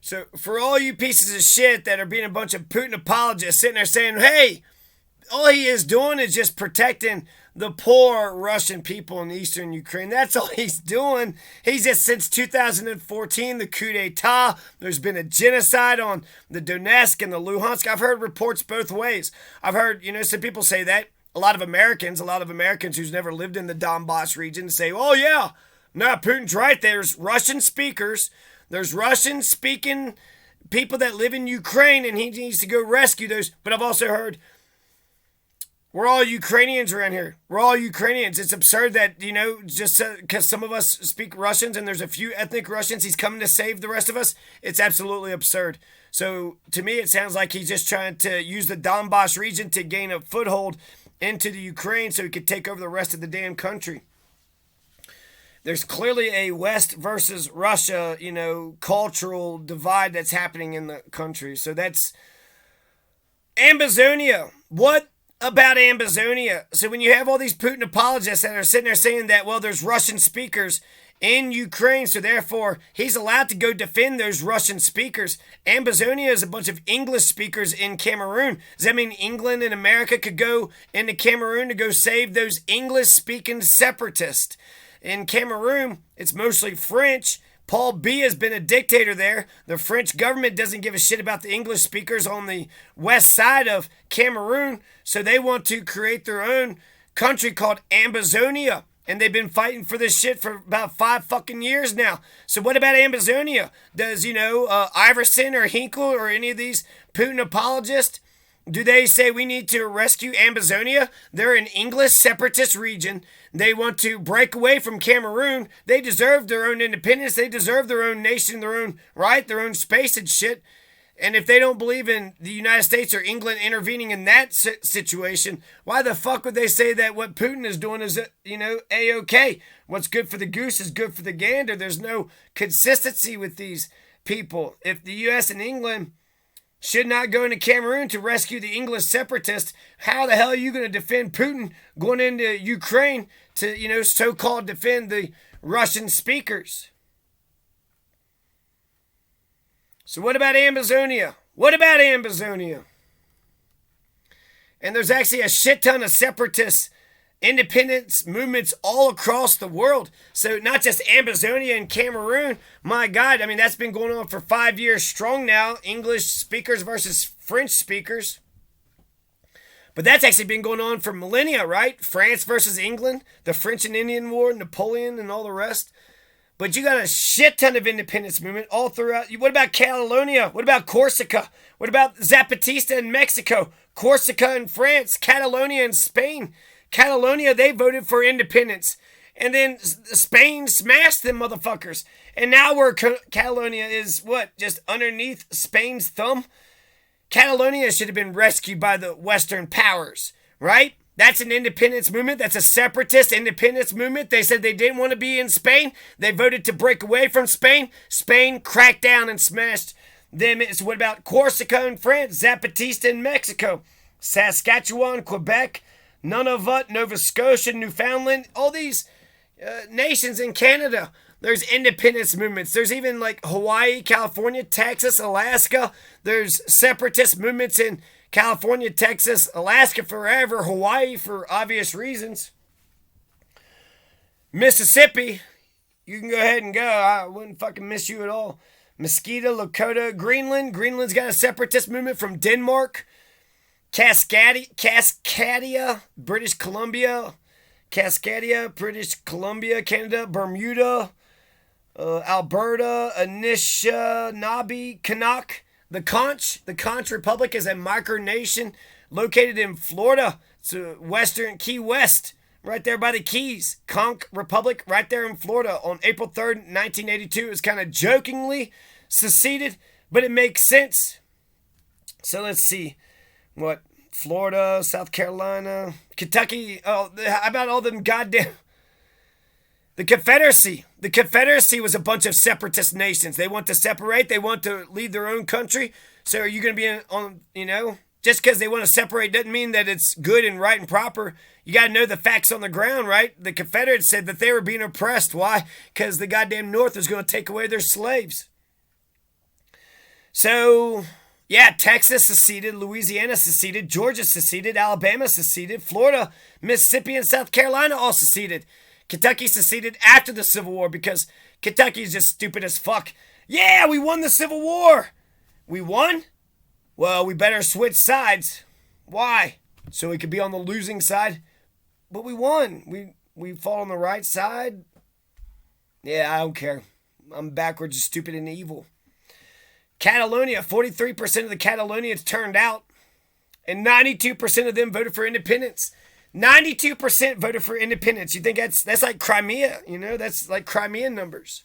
So for all you pieces of shit that are being a bunch of Putin apologists sitting there saying, hey, all he is doing is just protecting the poor Russian people in eastern Ukraine. That's all he's doing. He's just, since 2014, the coup d'etat, there's been a genocide on the Donetsk and the Luhansk. I've heard reports both ways. I've heard, some people say that. A lot of Americans who's never lived in the Donbass region say, oh yeah, no, Putin's right. There's Russian speakers. There's Russian-speaking people that live in Ukraine, and he needs to go rescue those. But I've also heard, we're all Ukrainians around here. We're all Ukrainians. It's absurd that, just because some of us speak Russians and there's a few ethnic Russians, he's coming to save the rest of us. It's absolutely absurd. So to me, it sounds like he's just trying to use the Donbass region to gain a foothold into the Ukraine so he could take over the rest of the damn country. There's clearly a West versus Russia, cultural divide that's happening in the country. So that's Ambazonia. What about Ambazonia? So when you have all these Putin apologists that are sitting there saying that, well, there's Russian speakers in Ukraine, so therefore he's allowed to go defend those Russian speakers. Ambazonia is a bunch of English speakers in Cameroon. Does that mean England and America could go into Cameroon to go save those English-speaking separatists? In Cameroon, it's mostly French. Paul Biya has been a dictator there. The French government doesn't give a shit about the English speakers on the west side of Cameroon, so they want to create their own country called Ambazonia. And they've been fighting for this shit for about 5 fucking years now. So what about Ambazonia? Does, Iverson or Hinkle or any of these Putin apologists, do they say we need to rescue Ambazonia? They're an English separatist region. They want to break away from Cameroon. They deserve their own independence. They deserve their own nation, their own right, their own space and shit. And if they don't believe in the United States or England intervening in that situation, why the fuck would they say that what Putin is doing is, A-OK? What's good for the goose is good for the gander. There's no consistency with these people. If the U.S. and England should not go into Cameroon to rescue the English separatists, how the hell are you going to defend Putin going into Ukraine to, so-called defend the Russian speakers? So what about Ambazonia? What about Ambazonia? And there's actually a shit ton of separatist independence movements all across the world. So not just Ambazonia and Cameroon. My God, that's been going on for 5 years strong now. English speakers versus French speakers. But that's actually been going on for millennia, right? France versus England, the French and Indian War, Napoleon, and all the rest. But you got a shit ton of independence movement all throughout. What about Catalonia? What about Corsica? What about Zapatista in Mexico? Corsica in France? Catalonia in Spain? Catalonia, they voted for independence. And then Spain smashed them motherfuckers. And now Catalonia is what? Just underneath Spain's thumb? Catalonia should have been rescued by the Western powers, right? That's an independence movement. That's a separatist independence movement. They said they didn't want to be in Spain. They voted to break away from Spain. Spain cracked down and smashed them. So what about Corsica in France? Zapatista in Mexico? Saskatchewan, Quebec, Nunavut, Nova Scotia, Newfoundland. All these nations in Canada. There's independence movements. There's even like Hawaii, California, Texas, Alaska. There's separatist movements in California, Texas, Alaska forever, Hawaii for obvious reasons. Mississippi, you can go ahead and go. I wouldn't fucking miss you at all. Mosquito, Lakota, Greenland. Greenland's got a separatist movement from Denmark. Cascadia, British Columbia. Cascadia, British Columbia, Canada. Bermuda, Alberta, Anishinaabe, Kanak. The Conch Republic is a micronation located in Florida. It's a western Key West, right there by the Keys. Conch Republic, right there in Florida. On April 3rd, 1982, it was kind of jokingly seceded, but it makes sense. So let's see. What? Florida, South Carolina, Kentucky. Oh, how about all them goddamn... The Confederacy. The Confederacy was a bunch of separatist nations. They want to separate. They want to lead their own country. So are you going to be on, just because they want to separate doesn't mean that it's good and right and proper. You got to know the facts on the ground, right? The Confederates said that they were being oppressed. Why? Because the goddamn North was going to take away their slaves. So, yeah, Texas seceded, Louisiana seceded, Georgia seceded, Alabama seceded, Florida, Mississippi, and South Carolina all seceded. Kentucky seceded after the Civil War because Kentucky is just stupid as fuck. Yeah, we won the Civil War. We won? Well, we better switch sides. Why? So we could be on the losing side. But we won. We fought on the right side. Yeah, I don't care. I'm backwards, stupid, and evil. Catalonia, 43% of the Catalonians turned out, and 92% of them voted for independence. 92% voted for independence. You think that's like Crimea, you know? That's like Crimean numbers.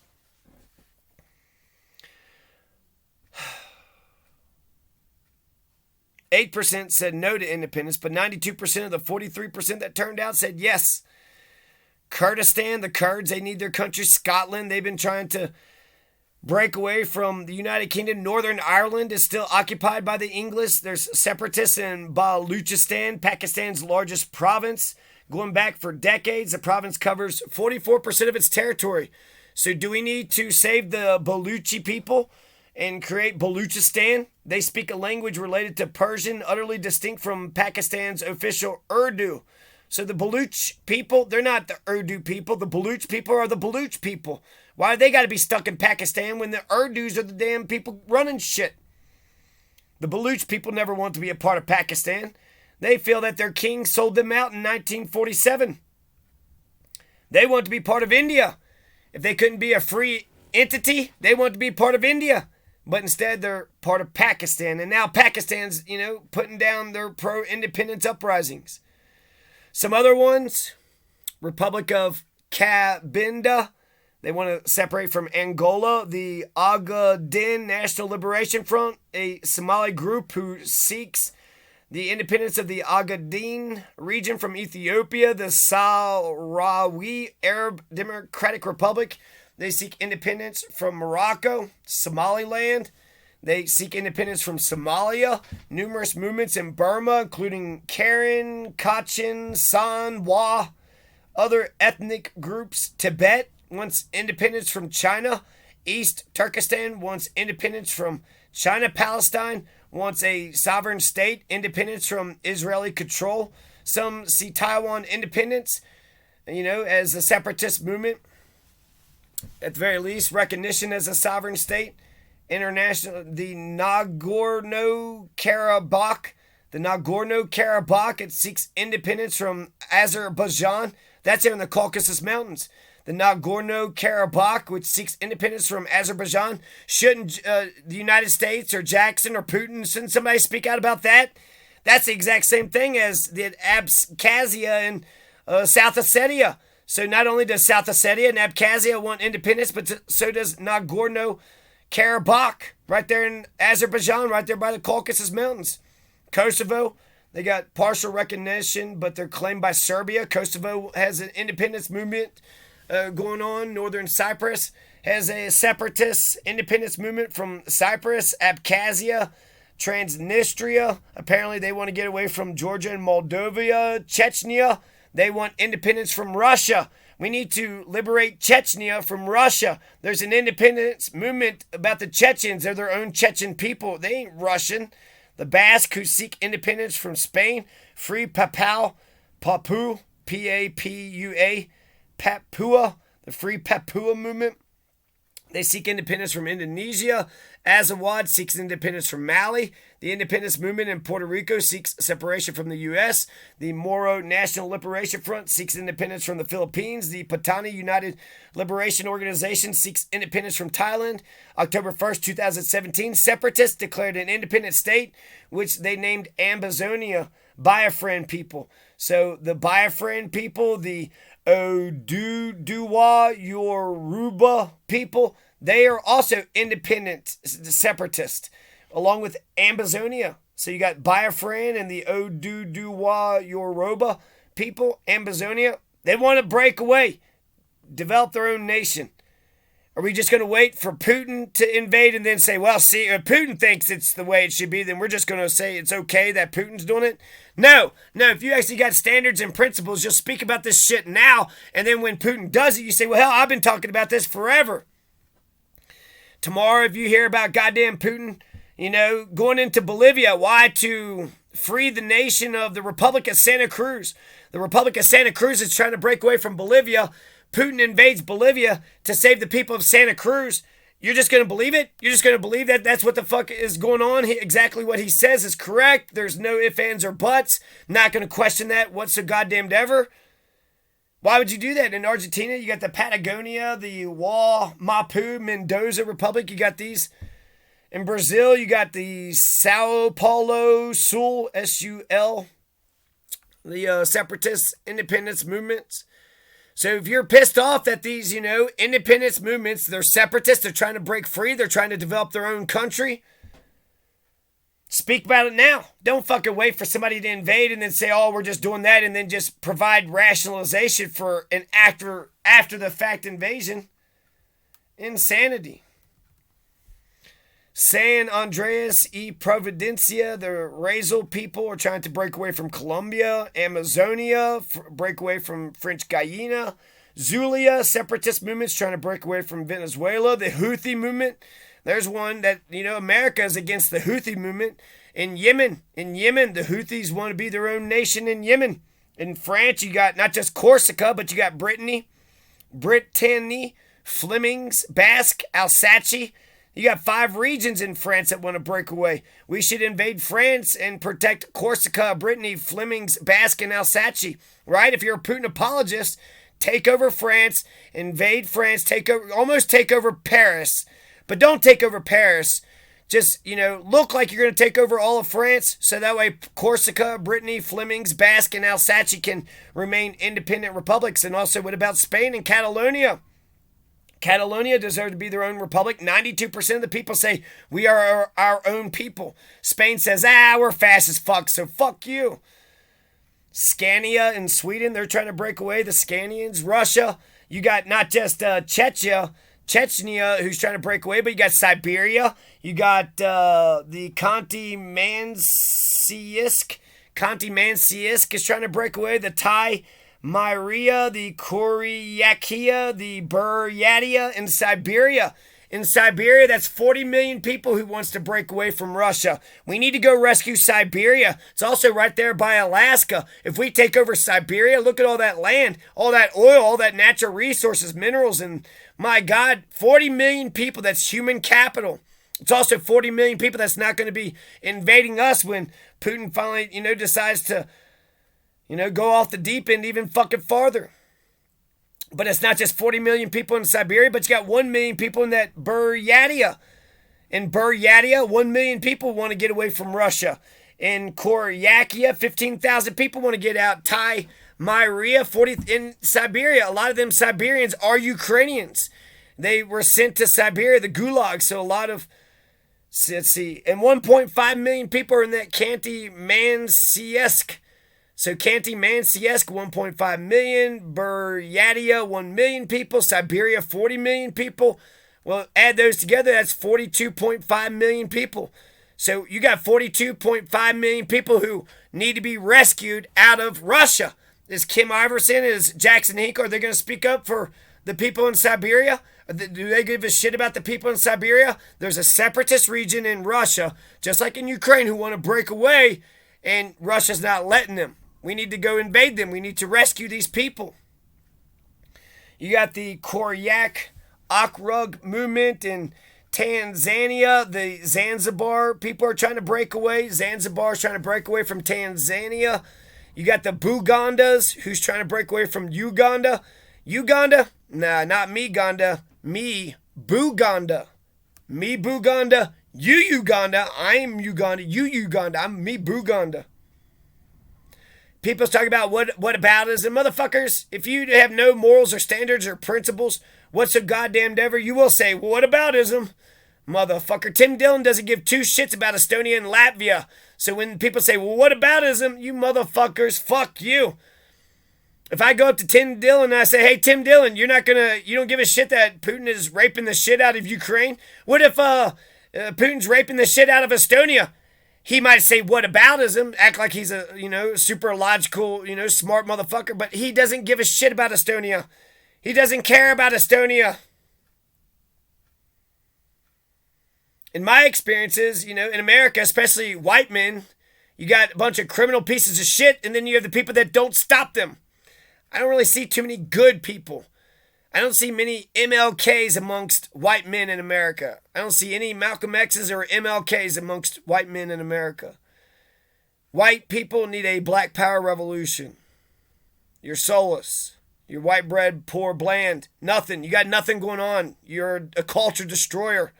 %8 said no to independence, but 92% of the 43% that turned out said yes. Kurdistan, the Kurds, they need their country. Scotland, they've been trying to break away from the United Kingdom. Northern Ireland is still occupied by the English. There's separatists in Baluchistan, Pakistan's largest province. Going back for decades, the province covers 44% of its territory. So do we need to save the Baluchi people and create Baluchistan? They speak a language related to Persian, utterly distinct from Pakistan's official Urdu. So the Baluch people, they're not the Urdu people. The Baluch people are the Baluch people. Why they got to be stuck in Pakistan when the Urdus are the damn people running shit? The Baluch people never want to be a part of Pakistan. They feel that their king sold them out in 1947. They want to be part of India. If they couldn't be a free entity, they want to be part of India. But instead, they're part of Pakistan. And now Pakistan's, putting down their pro-independence uprisings. Some other ones, Republic of Cabinda. They want to separate from Angola. The Ogaden National Liberation Front, a Somali group who seeks the independence of the Ogaden region from Ethiopia. The Sahrawi Arab Democratic Republic, they seek independence from Morocco. Somaliland, they seek independence from Somalia. Numerous movements in Burma, including Karen, Kachin, San, Wa. Other ethnic groups, Tibet wants independence from China. East Turkestan wants independence from China. Palestine wants a sovereign state, independence from Israeli control. Some see Taiwan independence, as a separatist movement. At the very least, recognition as a sovereign state. International, the Nagorno-Karabakh. The Nagorno-Karabakh, it seeks independence from Azerbaijan. That's here in the Caucasus Mountains. The Nagorno-Karabakh, which seeks independence from Azerbaijan. Shouldn't the United States or Jackson or Putin, shouldn't somebody speak out about that? That's the exact same thing as the Abkhazia and South Ossetia. So not only does South Ossetia and Abkhazia want independence, but so does Nagorno-Karabakh, right there in Azerbaijan, right there by the Caucasus Mountains. Kosovo, they got partial recognition, but they're claimed by Serbia. Kosovo has an independence movement going on. Northern Cyprus has a separatist independence movement from Cyprus. Abkhazia, Transnistria, apparently they want to get away from Georgia and Moldova. Chechnya, they want independence from Russia. We need to liberate Chechnya from Russia. There's an independence movement about the Chechens. They're their own Chechen people. They ain't Russian. The Basque, who seek independence from Spain. Free Papua, P-A-P-U-A, Papua, the Free Papua movement. They seek independence from Indonesia. Azawad seeks independence from Mali. The independence movement in Puerto Rico seeks separation from the U.S. The Moro National Liberation Front seeks independence from the Philippines. The Patani United Liberation Organization seeks independence from Thailand. October 1st, 2017, separatists declared an independent state, which they named Ambazonia, Biafran people. So the Biafran people, the Oduduwa Yoruba people, they are also independent separatists, along with Ambazonia. So you got Biafran and the Oduduwa Yoruba people, Ambazonia. They want to break away, develop their own nation. Are we just going to wait for Putin to invade and then say, well, see, if Putin thinks it's the way it should be, then we're just going to say it's okay that Putin's doing it? No, if you actually got standards and principles, you'll speak about this shit now, and then when Putin does it, you say, well, hell, I've been talking about this forever. Tomorrow, if you hear about goddamn Putin, Going into Bolivia. Why? To free the nation of the Republic of Santa Cruz. The Republic of Santa Cruz is trying to break away from Bolivia. Putin invades Bolivia to save the people of Santa Cruz. You're just going to believe it? You're just going to believe that that's what the fuck is going on? Exactly what he says is correct. There's no ifs, ands, or buts. Not going to question that whatsoever ever. Why would you do that? In Argentina, you got the Patagonia, the Mapu, Mendoza Republic. You got these. In Brazil, you got the Sao Paulo Sul, S-U-L, the separatist independence movements. So if you're pissed off that these, independence movements, they're separatists, they're trying to break free, they're trying to develop their own country, speak about it now. Don't fucking wait for somebody to invade and then say, oh, we're just doing that, and then just provide rationalization for an after the fact invasion. Insanity. San Andreas y Providencia, the Razel people are trying to break away from Colombia. Amazonia, break away from French Guyana. Zulia, separatist movements trying to break away from Venezuela. The Houthi movement, there's one that, America is against the Houthi movement. In Yemen, the Houthis want to be their own nation in Yemen. In France, you got not just Corsica, but you got Brittany, Flemings, Basque, Alsace. You got 5 regions in France that want to break away. We should invade France and protect Corsica, Brittany, Flemings, Basque, and Alsace, right? If you're a Putin apologist, take over France, invade France, almost take over Paris. But don't take over Paris. Just, look like you're going to take over all of France, so that way Corsica, Brittany, Flemings, Basque, and Alsace can remain independent republics. And also, what about Spain and Catalonia? Catalonia deserves to be their own republic. 92% of the people say we are our own people. Spain says, we're fast as fuck, so fuck you. Scania in Sweden, they're trying to break away. The Scanians. Russia, you got not just Chechnya, who's trying to break away, but you got Siberia. You got the Khanty-Mansiysk is trying to break away. The Thai Myria, the Koryakia, the Buryatia, and Siberia. In Siberia, that's 40 million people who wants to break away from Russia. We need to go rescue Siberia. It's also right there by Alaska. If we take over Siberia, look at all that land, all that oil, all that natural resources, minerals, and my God, 40 million people, that's human capital. It's also 40 million people that's not going to be invading us when Putin finally, decides to go off the deep end even fucking farther. But it's not just 40 million people in Siberia, but you got 1 million people in that Buryatia. In Buryatia, 1 million people want to get away from Russia. In Koryakia, 15,000 people want to get out. Thai Myria, 40 in Siberia. A lot of them Siberians are Ukrainians. They were sent to Siberia, the Gulag. So a lot of, let's see, and 1.5 million people are in that Khanty-Mansiysk. So Khanty-Mansiysk, 1.5 million. Buryatia, 1 million people. Siberia, 40 million people. Well, add those together, that's 42.5 million people. So you got 42.5 million people who need to be rescued out of Russia. Is Kim Iverson, is Jackson Hinkle, are they going to speak up for the people in Siberia? Do they give a shit about the people in Siberia? There's a separatist region in Russia, just like in Ukraine, who want to break away, and Russia's not letting them. We need to go invade them. We need to rescue these people. You got the Koryak Akrug movement in Tanzania. The Zanzibar people are trying to break away. Zanzibar is trying to break away from Tanzania. You got the Bugandas, who's trying to break away from Uganda. Uganda? Nah, not me, Ganda. Me, Buganda. Me, Buganda. You, Uganda. I'm Uganda. You, Uganda. I'm me, Buganda. People's talking about what aboutism. Motherfuckers, if you have no morals or standards or principles whatsoever, ever, you will say, well, what aboutism? Motherfucker, Tim Dillon doesn't give 2 shits about Estonia and Latvia. So when people say, well, what aboutism? You motherfuckers, fuck you. If I go up to Tim Dillon and I say, hey, Tim Dillon, you don't give a shit that Putin is raping the shit out of Ukraine? What if Putin's raping the shit out of Estonia? He might say, what aboutism? Act like he's a, super logical, smart motherfucker. But he doesn't give a shit about Estonia. He doesn't care about Estonia. in my experiences, in America, especially white men, you got a bunch of criminal pieces of shit, and then you have the people that don't stop them. I don't really see too many good people. I don't see many MLKs amongst white men in America. I don't see any Malcolm X's or MLKs amongst white men in America. White people need a black power revolution. You're soulless. You're white bread, poor, bland. Nothing. You got nothing going on. You're a culture destroyer.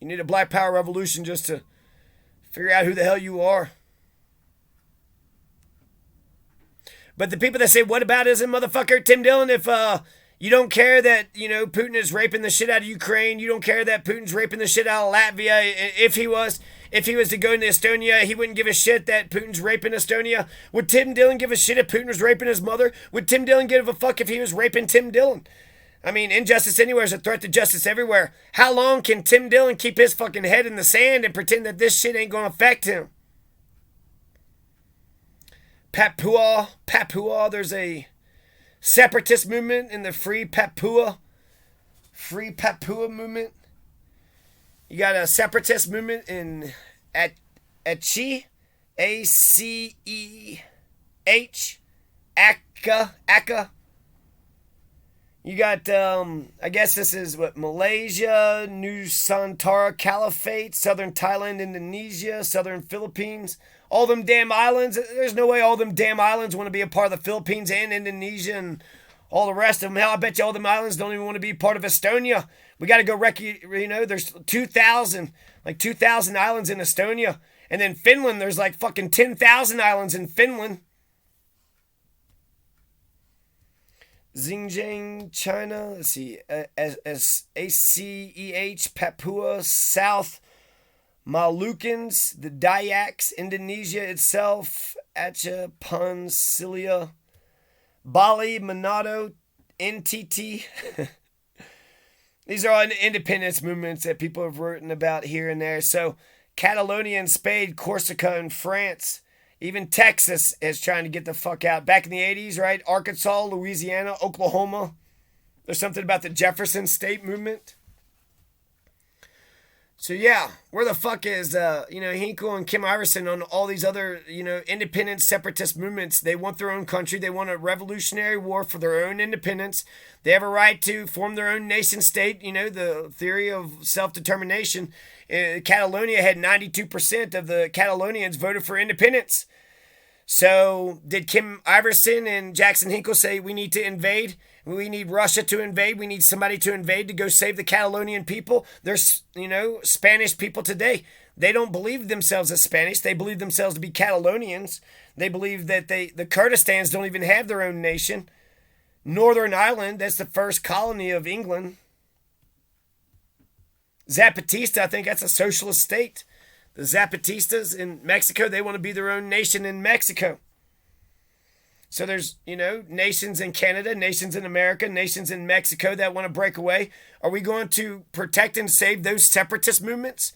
You need a black power revolution just to figure out who the hell you are. But the people that say, what about isn't motherfucker Tim Dillon, if you don't care that, Putin is raping the shit out of Ukraine, you don't care that Putin's raping the shit out of Latvia, if he was to go into Estonia, he wouldn't give a shit that Putin's raping Estonia. Would Tim Dillon give a shit if Putin was raping his mother? Would Tim Dillon give a fuck if he was raping Tim Dillon? I mean, injustice anywhere is a threat to justice everywhere. How long can Tim Dillon keep his fucking head in the sand and pretend that this shit ain't gonna affect him? Papua, there's a separatist movement in the Free Papua movement. You got a separatist movement in Aceh, A-C-E-H, Aka. You got, I guess this is Malaysia, Nusantara Caliphate, Southern Thailand, Indonesia, Southern Philippines. All them damn islands. There's no way all them damn islands want to be a part of the Philippines and Indonesia and all the rest of them. Hell, I bet you all them islands don't even want to be part of Estonia. We got to go there's 2,000 islands in Estonia. And then Finland, there's like fucking 10,000 islands in Finland. Xinjiang, China. Let's see. ACEH, Papua, South Malucans, the Dayaks, Indonesia itself, Aceh, Pansilia, Bali, Manado, NTT. These are all independence movements that people have written about here and there. So Catalonia in Spain, Corsica in France, even Texas is trying to get the fuck out. Back in the 80s, right? Arkansas, Louisiana, Oklahoma. There's something about the Jefferson State movement. So yeah, where the fuck is Hinkle and Kim Iverson on all these other independent separatist movements? They want their own country. They want a revolutionary war for their own independence. They have a right to form their own nation state. The theory of self-determination. Catalonia had 92% of the Catalonians voted for independence. So did Kim Iverson and Jackson Hinkle say we need to invade? We need Russia to invade. We need somebody to invade to go save the Catalonian people. There's, Spanish people today. They don't believe themselves as Spanish. They believe themselves to be Catalonians. They believe that the Kurdistans don't even have their own nation. Northern Ireland, that's the first colony of England. Zapatista, I think that's a socialist state. The Zapatistas in Mexico, they want to be their own nation in Mexico. So there's, nations in Canada, nations in America, nations in Mexico that want to break away. Are we going to protect and save those separatist movements?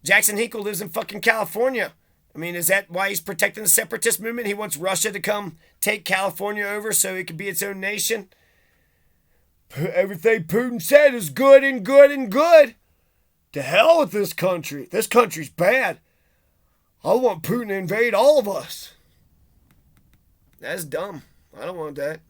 Jackson Hinkle lives in fucking California. I mean, is that why he's protecting the separatist movement? He wants Russia to come take California over so it can be its own nation? Everything Putin said is good and good and good. To hell with this country. This country's bad. I want Putin to invade all of us. That's dumb. I don't want that.